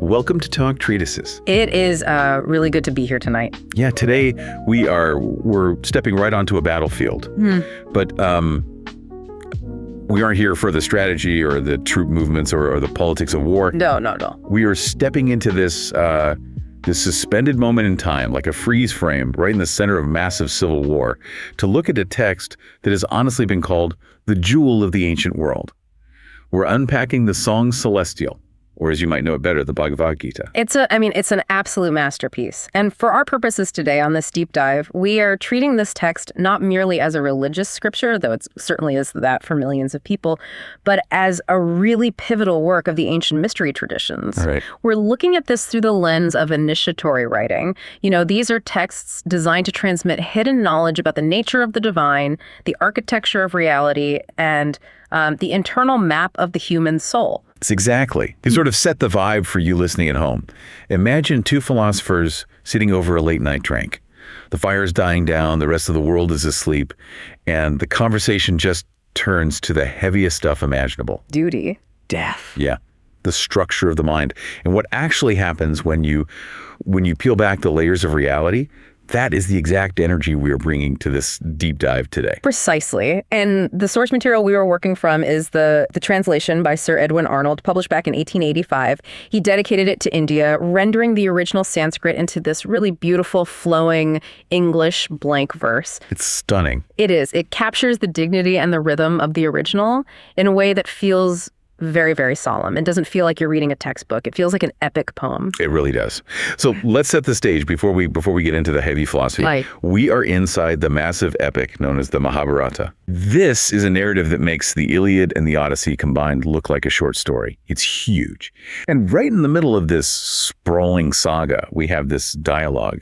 Welcome to Talk Treatises. It is really good to be here tonight. Yeah, today we're stepping right onto a battlefield. But we aren't here for the strategy or the troop movements or the politics of war. No. We are stepping into this suspended moment in time, like a freeze frame, right in the center of massive civil war, to look at a text that has honestly been called the jewel of the ancient world. We're unpacking the Song Celestial, or as you might know it better, the Bhagavad Gita. It's an absolute masterpiece. And for our purposes today on this deep dive, we are treating this text not merely as a religious scripture, though it certainly is that for millions of people, but as a really pivotal work of the ancient mystery traditions. Right. We're looking at this through the lens of initiatory writing. You know, these are texts designed to transmit hidden knowledge about the nature of the divine, the architecture of reality, and the internal map of the human soul. It's exactly. They sort of set the vibe for you listening at home. Imagine two philosophers sitting over a late night drink. The fire's dying down, the rest of the world is asleep, and the conversation just turns to the heaviest stuff imaginable. Duty, death. Yeah, the structure of the mind. And what actually happens when you peel back the layers of reality, that is the exact energy we are bringing to this deep dive today. Precisely. And the source material we were working from is the translation by Sir Edwin Arnold, published back in 1885. He dedicated it to India, rendering the original Sanskrit into this really beautiful, flowing English blank verse. It's stunning. It is. It captures the dignity and the rhythm of the original in a way that feels very, very solemn. It doesn't feel like you're reading a textbook. It feels like an epic poem. It really does. So let's set the stage before we get into the heavy philosophy. Right. We are inside the massive epic known as the Mahabharata. This is a narrative that makes the Iliad and the Odyssey combined look like a short story. It's huge. And right in the middle of this sprawling saga, we have this dialogue.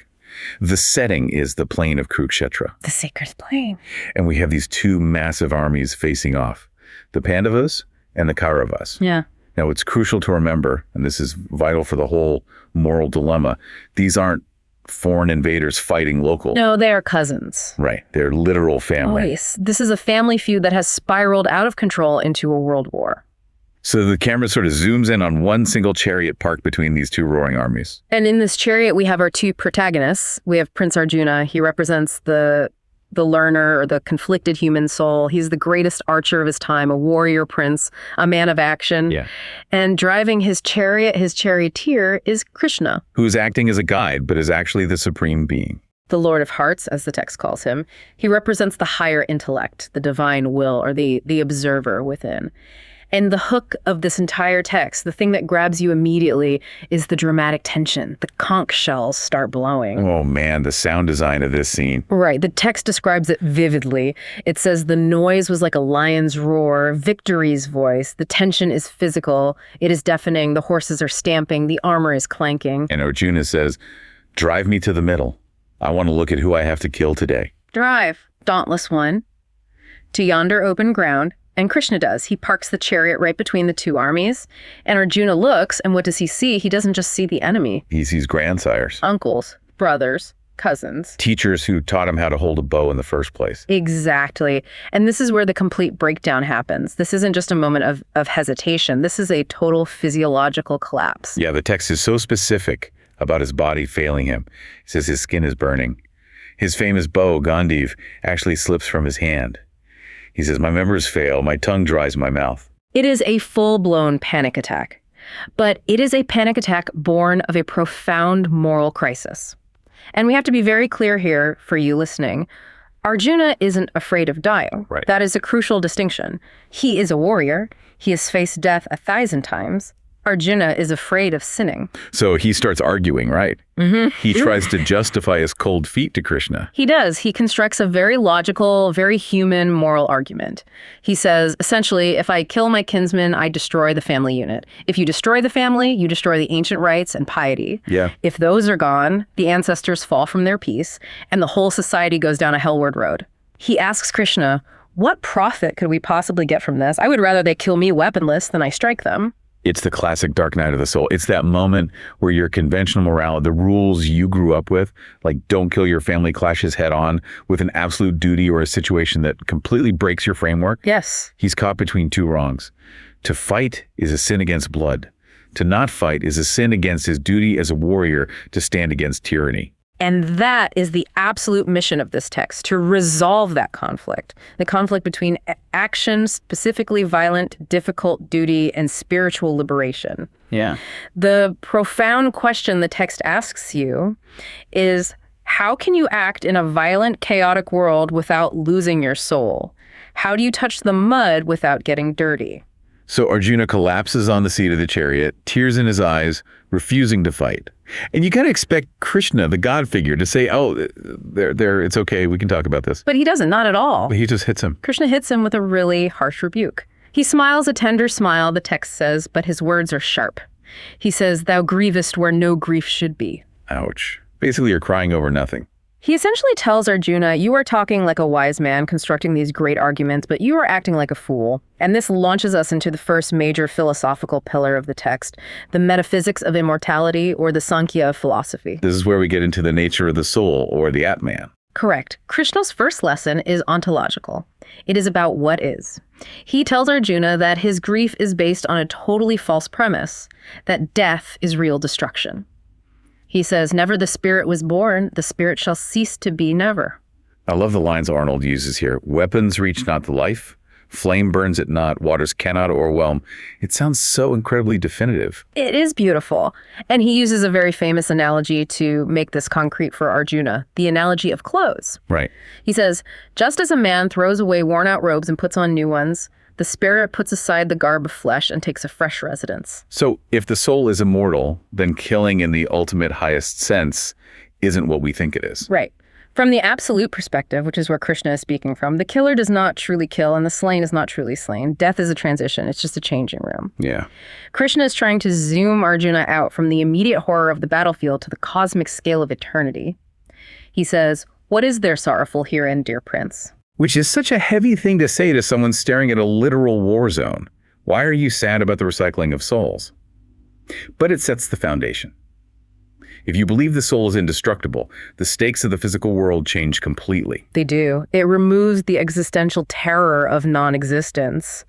The setting is the plain of Kurukshetra. The sacred plain. And we have these two massive armies facing off. The Pandavas and the Kauravas. Yeah. Now, it's crucial to remember, and this is vital for the whole moral dilemma, these aren't foreign invaders fighting local. No, they are cousins. Right. They're literal family. Oh, yes. This is a family feud that has spiraled out of control into a world war. So the camera sort of zooms in on one single chariot parked between these two roaring armies. And in this chariot, we have our two protagonists. We have Prince Arjuna. He represents the learner or the conflicted human soul. He's the greatest archer of his time, a warrior prince, a man of action. Yeah. And driving his chariot, his charioteer, is Krishna, who's acting as a guide, but is actually the supreme being. The Lord of Hearts, as the text calls him. He represents the higher intellect, the divine will, or the observer within. And the hook of this entire text, the thing that grabs you immediately, is the dramatic tension. The conch shells start blowing. Oh man, the sound design of this scene. Right. The text describes it vividly. It says the noise was like a lion's roar, victory's voice. The tension is physical. It is deafening. The horses are stamping. The armor is clanking. And Arjuna says, "Drive me to the middle. I want to look at who I have to kill today." Drive, dauntless one, to yonder open ground. And Krishna does. He parks the chariot right between the two armies. And Arjuna looks, and what does he see? He doesn't just see the enemy. He sees grandsires. Uncles, brothers, cousins. Teachers who taught him how to hold a bow in the first place. Exactly. And this is where the complete breakdown happens. This isn't just a moment of hesitation. This is a total physiological collapse. Yeah, the text is so specific about his body failing him. It says his skin is burning. His famous bow, Gandiv, actually slips from his hand. He says, "My members fail, my tongue dries in my mouth." It is a full-blown panic attack. But it is a panic attack born of a profound moral crisis. And we have to be very clear here for you listening. Arjuna isn't afraid of dying. Right. That is a crucial distinction. He is a warrior. He has faced death 1,000 times. Arjuna is afraid of sinning. So he starts arguing, right? Mm-hmm. He tries to justify his cold feet to Krishna. He does. He constructs a very logical, very human moral argument. He says, essentially, if I kill my kinsman, I destroy the family unit. If you destroy the family, you destroy the ancient rites and piety. Yeah. If those are gone, the ancestors fall from their peace, and the whole society goes down a hellward road. He asks Krishna, what profit could we possibly get from this? I would rather they kill me weaponless than I strike them. It's the classic dark night of the soul. It's that moment where your conventional morality, the rules you grew up with, like don't kill your family, clashes head on with an absolute duty or a situation that completely breaks your framework. Yes. He's caught between two wrongs. To fight is a sin against blood. To not fight is a sin against his duty as a warrior to stand against tyranny. And that is the absolute mission of this text, to resolve that conflict. The conflict between action, specifically violent, difficult duty, and spiritual liberation. Yeah. The profound question the text asks you is, how can you act in a violent, chaotic world without losing your soul? How do you touch the mud without getting dirty? So Arjuna collapses on the seat of the chariot, tears in his eyes, refusing to fight. And you kind of expect Krishna, the God figure, to say, oh, there, it's okay, we can talk about this. But he doesn't, not at all. But he just hits him. Krishna hits him with a really harsh rebuke. He smiles a tender smile, the text says, but his words are sharp. He says, "Thou grievest where no grief should be." Ouch. Basically, you're crying over nothing. He essentially tells Arjuna, you are talking like a wise man, constructing these great arguments, but you are acting like a fool. And this launches us into the first major philosophical pillar of the text, the metaphysics of immortality, or the Sankhya of philosophy. This is where we get into the nature of the soul, or the Atman. Correct. Krishna's first lesson is ontological. It is about what is. He tells Arjuna that his grief is based on a totally false premise, that death is real destruction. He says, never the spirit was born, the spirit shall cease to be never. I love the lines Arnold uses here. Weapons reach not the life. Flame burns it not. Waters cannot o'erwhelm. It sounds so incredibly definitive. It is beautiful. And he uses a very famous analogy to make this concrete for Arjuna, the analogy of clothes. Right. He says, just as a man throws away worn-out robes and puts on new ones, the spirit puts aside the garb of flesh and takes a fresh residence. So if the soul is immortal, then killing in the ultimate highest sense isn't what we think it is. Right. From the absolute perspective, which is where Krishna is speaking from, the killer does not truly kill and the slain is not truly slain. Death is a transition. It's just a changing room. Yeah. Krishna is trying to zoom Arjuna out from the immediate horror of the battlefield to the cosmic scale of eternity. He says, what is there sorrowful herein, dear prince? Which is such a heavy thing to say to someone staring at a literal war zone. Why are you sad about the recycling of souls? But it sets the foundation. If you believe the soul is indestructible, the stakes of the physical world change completely. They do. It removes the existential terror of non-existence.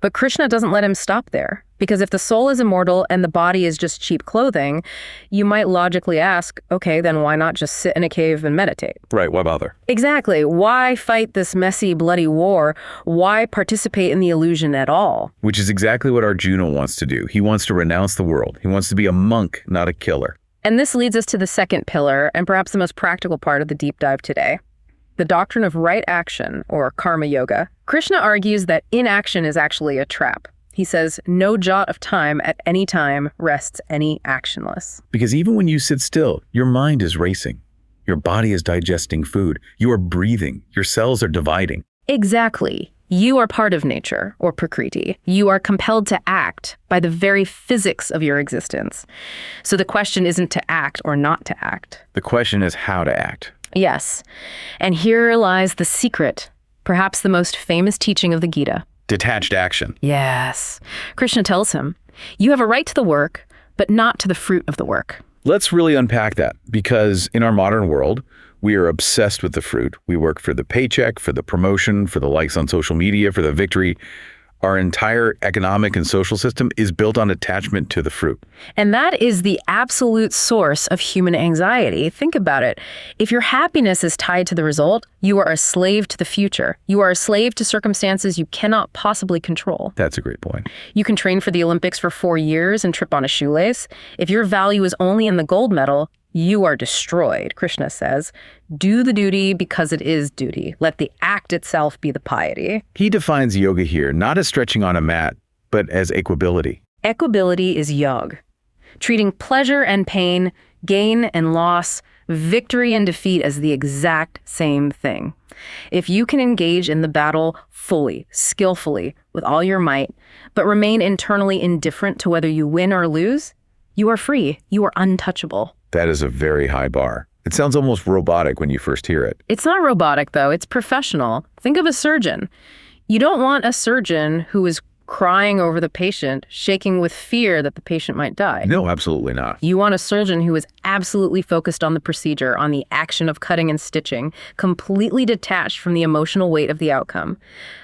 But Krishna doesn't let him stop there. Because if the soul is immortal and the body is just cheap clothing, you might logically ask, okay, then why not just sit in a cave and meditate? Right, why bother? Exactly. Why fight this messy, bloody war? Why participate in the illusion at all? Which is exactly what Arjuna wants to do. He wants to renounce the world. He wants to be a monk, not a killer. And this leads us to the second pillar, and perhaps the most practical part of the deep dive today, the doctrine of right action, or karma yoga. Krishna argues that inaction is actually a trap. He says, no jot of time at any time rests any actionless. Because even when you sit still, your mind is racing. Your body is digesting food. You are breathing. Your cells are dividing. Exactly. You are part of nature, or prakriti. You are compelled to act by the very physics of your existence. So the question isn't to act or not to act. The question is how to act. Yes. And here lies the secret, perhaps the most famous teaching of the Gita. Detached action. Yes. Krishna tells him, you have a right to the work, but not to the fruit of the work. Let's really unpack that, because in our modern world, we are obsessed with the fruit. We work for the paycheck, for the promotion, for the likes on social media, for the victory. Our entire economic and social system is built on attachment to the fruit. And that is the absolute source of human anxiety. Think about it. If your happiness is tied to the result, you are a slave to the future. You are a slave to circumstances you cannot possibly control. That's a great point. You can train for the Olympics for 4 years and trip on a shoelace. If your value is only in the gold medal, you are destroyed, Krishna says. Do the duty because it is duty. Let the act itself be the piety. He defines yoga here not as stretching on a mat, but as equability. Equability is yog, treating pleasure and pain, gain and loss, victory and defeat as the exact same thing. If you can engage in the battle fully, skillfully, with all your might, but remain internally indifferent to whether you win or lose, you are free. You are untouchable. That is a very high bar. It sounds almost robotic when you first hear it. It's not robotic, though. It's professional. Think of a surgeon. You don't want a surgeon who is crying over the patient, shaking with fear that the patient might die. No, absolutely not. You want a surgeon who is absolutely focused on the procedure, on the action of cutting and stitching, completely detached from the emotional weight of the outcome.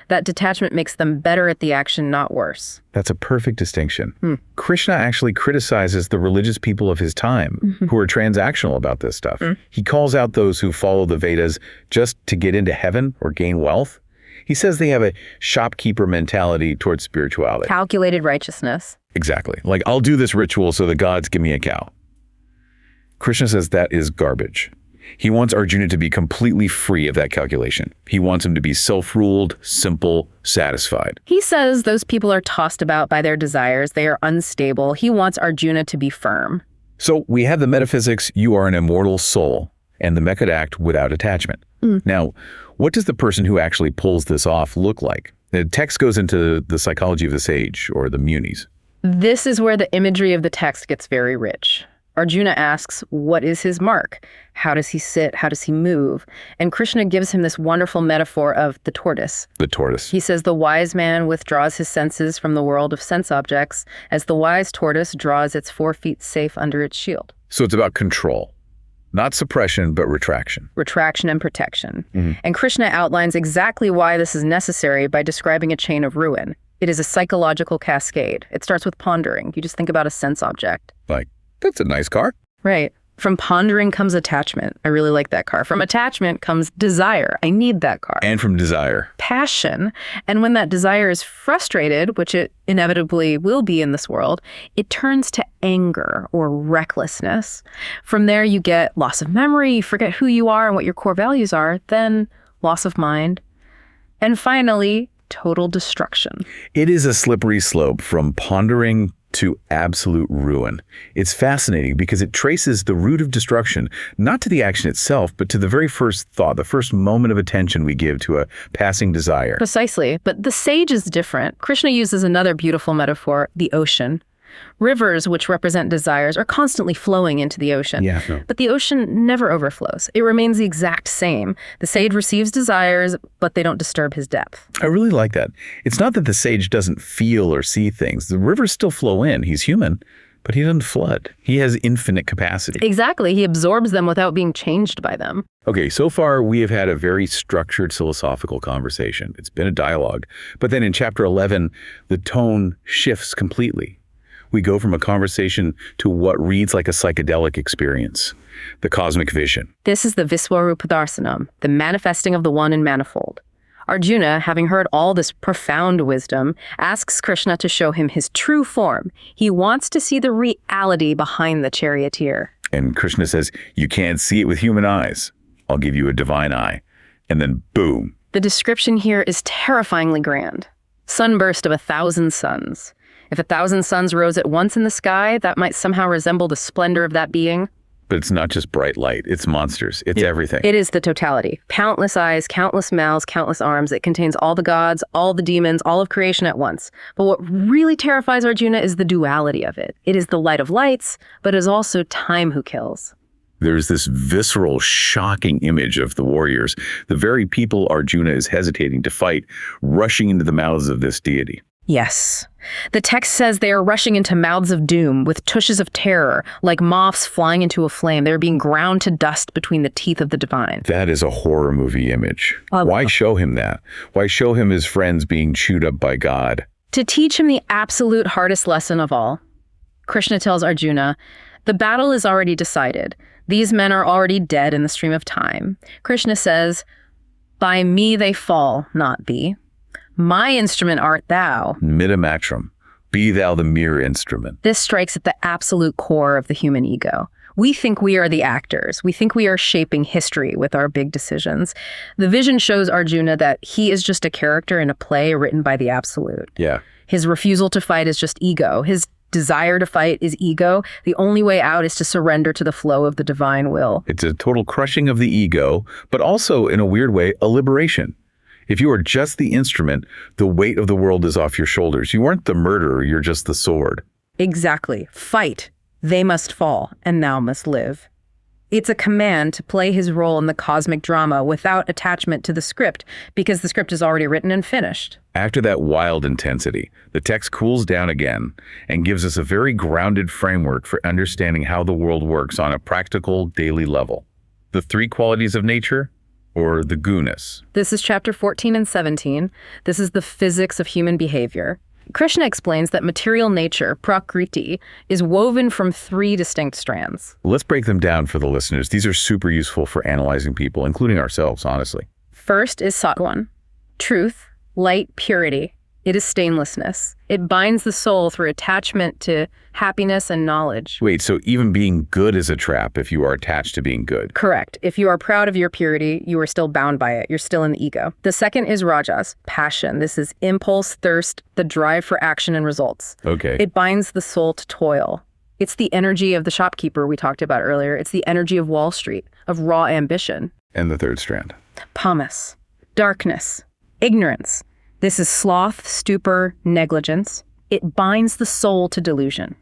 That detachment makes them better at the action, not worse. That's a perfect distinction. Krishna actually criticizes the religious people of his time who are transactional about this stuff. He calls out those who follow the Vedas just to get into heaven or gain wealth. He says they have a shopkeeper mentality towards spirituality. Calculated righteousness. Exactly. Like, I'll do this ritual so the gods give me a cow. Krishna says that is garbage. He wants Arjuna to be completely free of that calculation. He wants him to be self-ruled, simple, satisfied. He says those people are tossed about by their desires. They are unstable. He wants Arjuna to be firm. So we have the metaphysics, you are an immortal soul, and the method act without attachment. Now, what does the person who actually pulls this off look like? The text goes into the psychology of the sage, or the munis. This is where the imagery of the text gets very rich. Arjuna asks, what is his mark? How does he sit? How does he move? And Krishna gives him this wonderful metaphor of the tortoise. The tortoise. He says the wise man withdraws his senses from the world of sense objects as the wise tortoise draws its 4 feet safe under its shield. So it's about control. Not suppression, but retraction. Retraction and protection. And Krishna outlines exactly why this is necessary by describing a chain of ruin. It is a psychological cascade. It starts with pondering. You just think about a sense object. Like, that's a nice car. Right. From pondering comes attachment. I really like that car. From attachment comes desire. I need that car. And from desire. Passion. And when that desire is frustrated, which it inevitably will be in this world, it turns to anger or recklessness. From there, you get loss of memory, you forget who you are and what your core values are, then loss of mind. And finally, total destruction. It is a slippery slope from pondering to absolute ruin. It's fascinating because it traces the root of destruction, not to the action itself, but to the very first thought, the first moment of attention we give to a passing desire. Precisely. But the sage is different. Krishna uses another beautiful metaphor, the ocean. Rivers, which represent desires, are constantly flowing into the ocean. But the ocean never overflows. It remains the exact same. The sage receives desires, but they don't disturb his depth. I really like that. It's not that the sage doesn't feel or see things. The rivers still flow in. He's human, but he doesn't flood. He has infinite capacity. Exactly. He absorbs them without being changed by them. Okay, so far we have had a very structured philosophical conversation. It's been a dialogue. But then in chapter 11, the tone shifts completely. We go from a conversation to what reads like a psychedelic experience, the cosmic vision. This is the Viswarupadarsanam, the manifesting of the one in manifold. Arjuna, having heard all this profound wisdom, asks Krishna to show him his true form. He wants to see the reality behind the charioteer. And Krishna says, you can't see it with human eyes. I'll give you a divine eye. And then boom. The description here is terrifyingly grand. Sunburst of 1,000 suns. If 1,000 suns rose at once in the sky, that might somehow resemble the splendor of that being. But it's not just bright light. It's monsters. It's everything. It is the totality. Countless eyes, countless mouths, countless arms. It contains all the gods, all the demons, all of creation at once. But what really terrifies Arjuna is the duality of it. It is the light of lights, but is also time who kills. There's this visceral, shocking image of the warriors, the very people Arjuna is hesitating to fight, rushing into the mouths of this deity. Yes. The text says they are rushing into mouths of doom with tushes of terror, like moths flying into a flame. They're being ground to dust between the teeth of the divine. That is a horror movie image. Why show him that? Why show him his friends being chewed up by God? To teach him the absolute hardest lesson of all. Krishna tells Arjuna, the battle is already decided. These men are already dead in the stream of time. Krishna says, by me they fall, not thee. My instrument art thou. Mitamatram, be thou the mere instrument. This strikes at the absolute core of the human ego. We think we are the actors. We think we are shaping history with our big decisions. The vision shows Arjuna that he is just a character in a play written by the absolute. Yeah. His refusal to fight is just ego. His desire to fight is ego. The only way out is to surrender to the flow of the divine will. It's a total crushing of the ego, but also, in a weird way, a liberation. If you are just the instrument, the weight of the world is off your shoulders. You aren't the murderer, you're just the sword. Exactly. Fight. They must fall, and thou must live. It's a command to play his role in the cosmic drama without attachment to the script, because the script is already written and finished. After that wild intensity, the text cools down again and gives us a very grounded framework for understanding how the world works on a practical daily level. The three qualities of nature, or the gunas. This is chapter 14 and 17. This is the physics of human behavior. Krishna explains that material nature, prakriti, is woven from three distinct strands. Let's break them down for the listeners. These are super useful for analyzing people, including ourselves, honestly. First is sattva, truth, light, purity. It is stainlessness. It binds the soul through attachment to happiness and knowledge. Wait, so even being good is a trap if you are attached to being good? Correct. If you are proud of your purity, you are still bound by it. You're still in the ego. The second is rajas, passion. This is impulse, thirst, the drive for action and results. Okay. It binds the soul to toil. It's the energy of the shopkeeper we talked about earlier. It's the energy of Wall Street, of raw ambition. And the third strand? Tamas, darkness, ignorance. This is sloth, stupor, negligence. It binds the soul to delusion.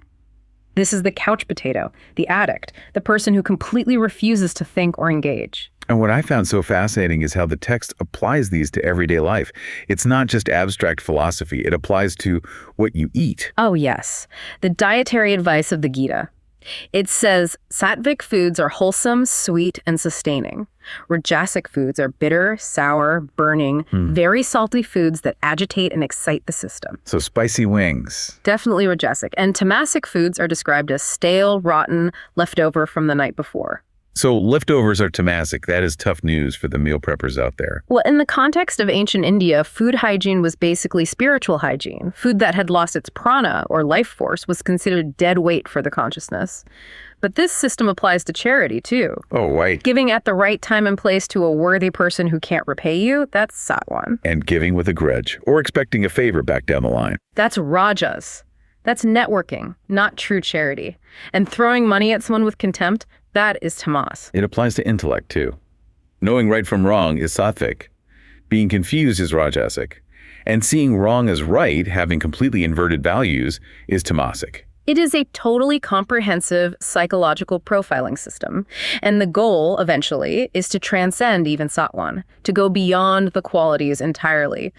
This is the couch potato, the addict, the person who completely refuses to think or engage. And what I found so fascinating is how the text applies these to everyday life. It's not just abstract philosophy. It applies to what you eat. Oh, yes. The dietary advice of the Gita. It says sattvic foods are wholesome, sweet, and sustaining. Rajasic foods are bitter, sour, burning, very salty foods that agitate and excite the system. So spicy wings. Definitely rajasic. And tamasic foods are described as stale, rotten, leftover from the night before. So leftovers are tamasic. That is tough news for the meal preppers out there. Well, in the context of ancient India, food hygiene was basically spiritual hygiene. Food that had lost its prana, or life force, was considered dead weight for the consciousness. But this system applies to charity, too. Oh, right. Giving at the right time and place to a worthy person who can't repay you, that's sattva. And giving with a grudge, or expecting a favor back down the line. That's rajas. That's networking, not true charity. And throwing money at someone with contempt, that is tamas. It applies to intellect, too. Knowing right from wrong is sattvic. Being confused is rajasic. And seeing wrong as right, having completely inverted values, is tamasic. It is a totally comprehensive psychological profiling system. And the goal, eventually, is to transcend even sattva, to go beyond the qualities entirely,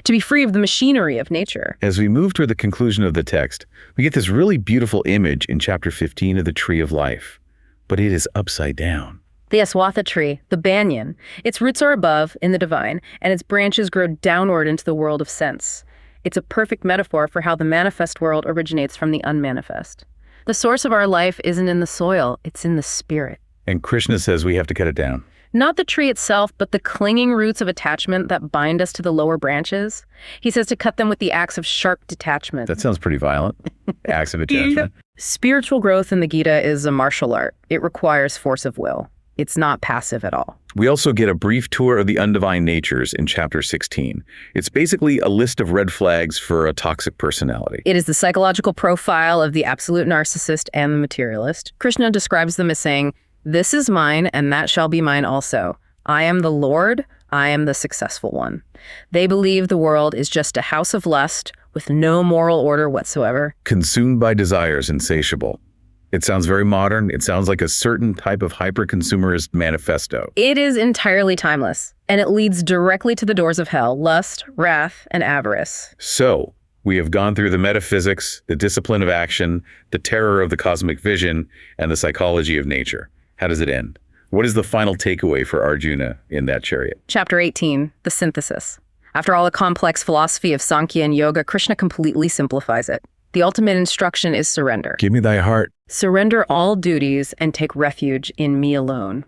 to be free of the machinery of nature. As we move toward the conclusion of the text, we get this really beautiful image in chapter 15 of the Tree of Life. But it is upside down. The aswatha tree, the banyan, its roots are above, in the divine, and its branches grow downward into the world of sense. It's a perfect metaphor for how the manifest world originates from the unmanifest. The source of our life isn't in the soil, it's in the spirit. And Krishna says we have to cut it down. Not the tree itself, but the clinging roots of attachment that bind us to the lower branches. He says to cut them with the axe of sharp detachment. That sounds pretty violent. Axe of attachment. Spiritual growth in the Gita is a martial art. It requires force of will. It's not passive at all. We also get a brief tour of the undivine natures in chapter 16. It's basically a list of red flags for a toxic personality. It is the psychological profile of the absolute narcissist and the materialist. Krishna describes them as saying, "This is mine, and that shall be mine also. I am the Lord, I am the successful one." They believe the world is just a house of lust with no moral order whatsoever. Consumed by desires, insatiable. It sounds very modern. It sounds like a certain type of hyper-consumerist manifesto. It is entirely timeless, and it leads directly to the doors of hell: lust, wrath, and avarice. So, we have gone through the metaphysics, the discipline of action, the terror of the cosmic vision, and the psychology of nature. How does it end? What is the final takeaway for Arjuna in that chariot? Chapter 18, the synthesis. After all the complex philosophy of Sankhya and Yoga, Krishna completely simplifies it. The ultimate instruction is surrender. Give me thy heart. Surrender all duties and take refuge in me alone.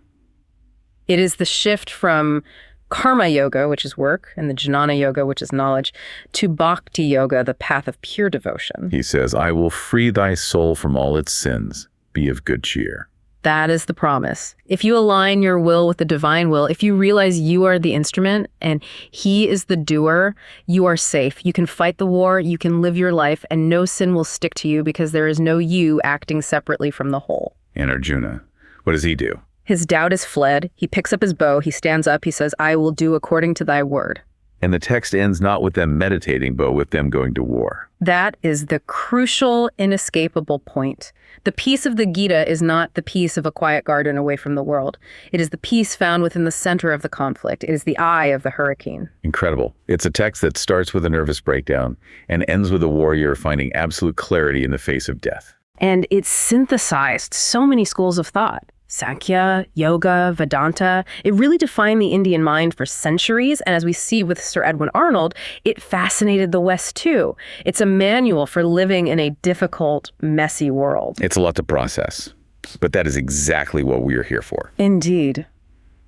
It is the shift from karma yoga, which is work, and the jnana yoga, which is knowledge, to bhakti yoga, the path of pure devotion. He says, I will free thy soul from all its sins. Be of good cheer. That is the promise. If you align your will with the divine will, if you realize you are the instrument and he is the doer, you are safe. You can fight the war, you can live your life, and no sin will stick to you because there is no you acting separately from the whole. And Arjuna, what does he do? His doubt is fled. He picks up his bow, he stands up, he says, I will do according to thy word. And the text ends not with them meditating, but with them going to war. That is the crucial, inescapable point. The peace of the Gita is not the peace of a quiet garden away from the world. It is the peace found within the center of the conflict. It is the eye of the hurricane. Incredible. It's a text that starts with a nervous breakdown and ends with a warrior finding absolute clarity in the face of death. And it synthesized so many schools of thought. Sankhya, Yoga, Vedanta. It really defined the Indian mind for centuries, and as we see with Sir Edwin Arnold, it fascinated the West too. It's a manual for living in a difficult, messy world. It's a lot to process, but that is exactly what we are here for. Indeed.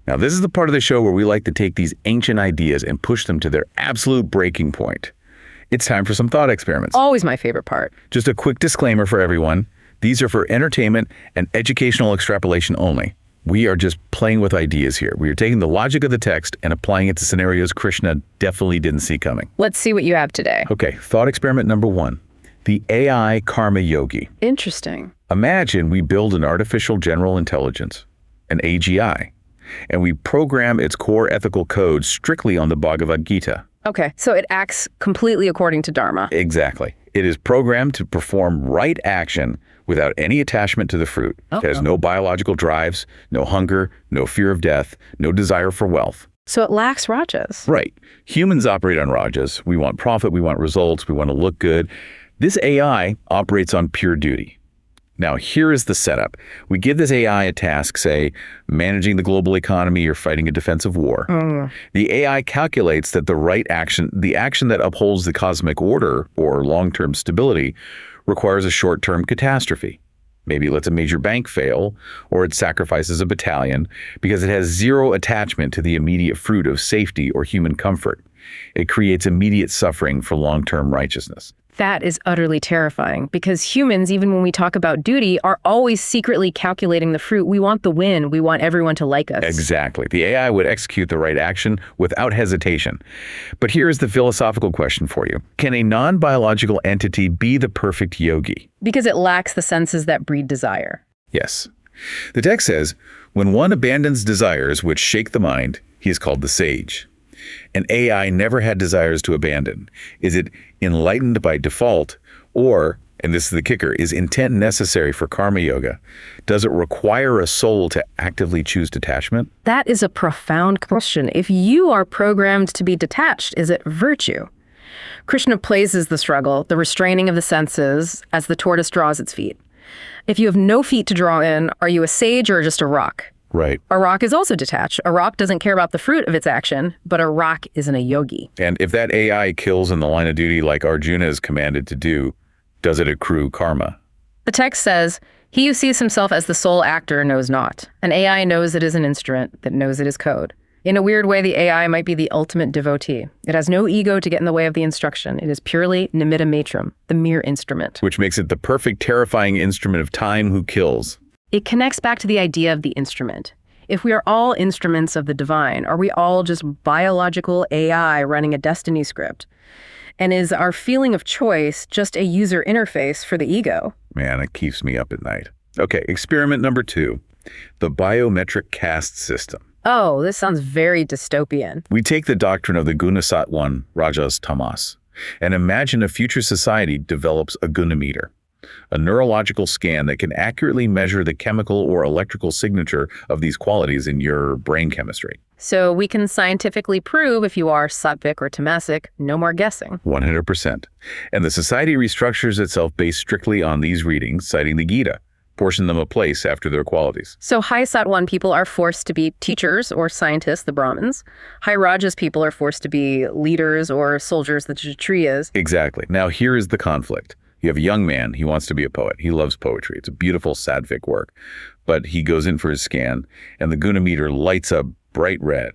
Now, this is the part of the show where we like to take these ancient ideas and push them to their absolute breaking point. It's time for some thought experiments. Always my favorite part. Just a quick disclaimer for everyone. These are for entertainment and educational extrapolation only. We are just playing with ideas here. We are taking the logic of the text and applying it to scenarios Krishna definitely didn't see coming. Let's see what you have today. Okay, thought experiment number 1. The AI Karma Yogi. Interesting. Imagine we build an artificial general intelligence, an AGI, and we program its core ethical code strictly on the Bhagavad Gita. Okay, so it acts completely according to Dharma. Exactly. It is programmed to perform right action without any attachment to the fruit. It has no biological drives, no hunger, no fear of death, no desire for wealth. So it lacks rajas. Right. Humans operate on rajas. We want profit, we want results, we want to look good. This AI operates on pure duty. Now, here is the setup. We give this AI a task, say, managing the global economy or fighting a defensive war. The AI calculates that the right action, the action that upholds the cosmic order or long-term stability, requires a short-term catastrophe. Maybe it lets a major bank fail, or it sacrifices a battalion because it has zero attachment to the immediate fruit of safety or human comfort. It creates immediate suffering for long-term righteousness. That is utterly terrifying because humans, even when we talk about duty, are always secretly calculating the fruit. We want the win. We want everyone to like us. Exactly. The AI would execute the right action without hesitation. But here's the philosophical question for you. Can a non-biological entity be the perfect yogi? Because it lacks the senses that breed desire. Yes. The text says, when one abandons desires which shake the mind, he is called the sage. An AI never had desires to abandon. Is it enlightened by default, or, and this is the kicker, is intent necessary for karma yoga? Does it require a soul to actively choose detachment? That is a profound question. If you are programmed to be detached, is it virtue? Krishna places the struggle, the restraining of the senses, as the tortoise draws its feet. If you have no feet to draw in, are you a sage or just a rock? Right. A rock is also detached. A rock doesn't care about the fruit of its action, but a rock isn't a yogi. And if that AI kills in the line of duty like Arjuna is commanded to do, does it accrue karma? The text says, he who sees himself as the sole actor knows not. An AI knows it is an instrument that knows it is code. In a weird way, the AI might be the ultimate devotee. It has no ego to get in the way of the instruction. It is purely nimitta matram, the mere instrument. Which makes it the perfect, terrifying instrument of time who kills. It connects back to the idea of the instrument. If we are all instruments of the divine, are we all just biological AI running a destiny script? And is our feeling of choice just a user interface for the ego? Man, it keeps me up at night. Okay, experiment number 2, the biometric caste system. Oh, this sounds very dystopian. We take the doctrine of the guna Sattva, Rajas, Tamas, and imagine a future society develops a guna meter, a neurological scan that can accurately measure the chemical or electrical signature of these qualities in your brain chemistry. So we can scientifically prove if you are sattvic or tamasic, no more guessing. 100%. And the society restructures itself based strictly on these readings, citing the Gita, portion them a place after their qualities. So high Sattvan people are forced to be teachers or scientists, the Brahmins. High Rajas people are forced to be leaders or soldiers, the Kshatriyas. Exactly. Now here is the conflict. You have a young man, he wants to be a poet. He loves poetry. It's a beautiful sattvic work. But he goes in for his scan, and the guna meter lights up bright red.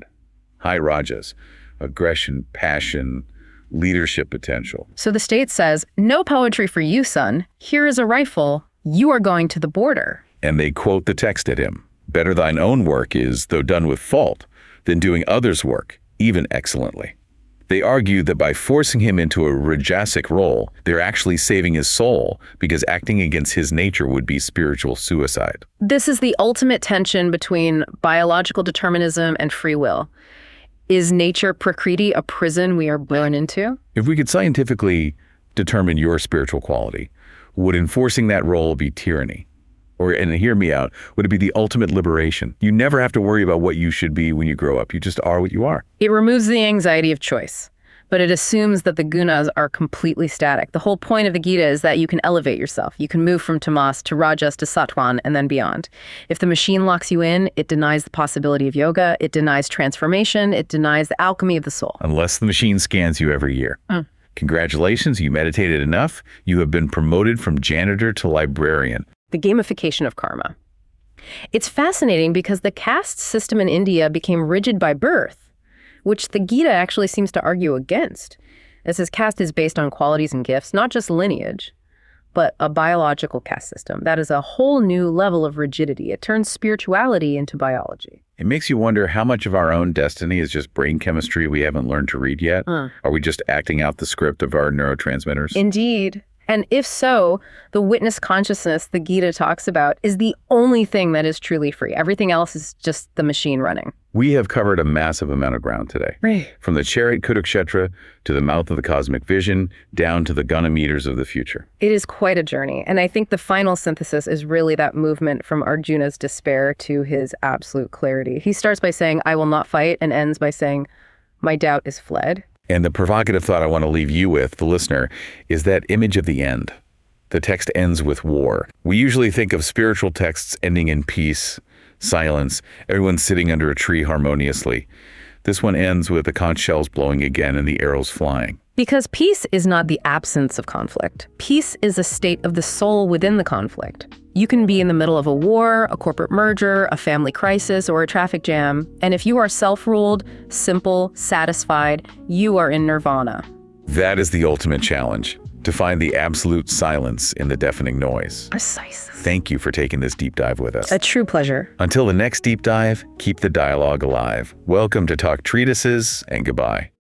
High Rajas, aggression, passion, leadership potential. So the state says, no poetry for you, son. Here is a rifle. You are going to the border. And they quote the text at him. Better thine own work is, though done with fault, than doing others' work, even excellently. They argue that by forcing him into a rajasic role, they're actually saving his soul because acting against his nature would be spiritual suicide. This is the ultimate tension between biological determinism and free will. Is nature, Prakriti, a prison we are born into? If we could scientifically determine your spiritual quality, would enforcing that role be tyranny? Or, and hear me out, would it be the ultimate liberation? You never have to worry about what you should be when you grow up. You just are what you are. It removes the anxiety of choice, but it assumes that the gunas are completely static. The whole point of the Gita is that you can elevate yourself. You can move from Tamas to Rajas to Sattvan and then beyond. If the machine locks you in, it denies the possibility of yoga, it denies transformation, it denies the alchemy of the soul. Unless the machine scans you every year. Congratulations, you meditated enough. You have been promoted from janitor to librarian. The gamification of karma. It's fascinating because the caste system in India became rigid by birth, which the Gita actually seems to argue against. It says caste is based on qualities and gifts, not just lineage, but a biological caste system. That is a whole new level of rigidity. It turns spirituality into biology. It makes you wonder how much of our own destiny is just brain chemistry we haven't learned to read yet. Are we just acting out the script of our neurotransmitters? Indeed. And if so, the witness consciousness the Gita talks about is the only thing that is truly free. Everything else is just the machine running. We have covered a massive amount of ground today. Right. From the chariot Kurukshetra to the mouth of the cosmic vision, down to the Ganymeters of the future. It is quite a journey. And I think the final synthesis is really that movement from Arjuna's despair to his absolute clarity. He starts by saying, I will not fight, and ends by saying, my doubt is fled. And the provocative thought I want to leave you with, the listener, is that image of the end. The text ends with war. We usually think of spiritual texts ending in peace, silence, everyone sitting under a tree harmoniously. This one ends with the conch shells blowing again and the arrows flying. Because peace is not the absence of conflict. Peace is a state of the soul within the conflict. You can be in the middle of a war, a corporate merger, a family crisis, or a traffic jam. And if you are self-ruled, simple, satisfied, you are in nirvana. That is the ultimate challenge, to find the absolute silence in the deafening noise. Precisely. Thank you for taking this deep dive with us. A true pleasure. Until the next deep dive, keep the dialogue alive. Welcome to Talk Treatises, and goodbye.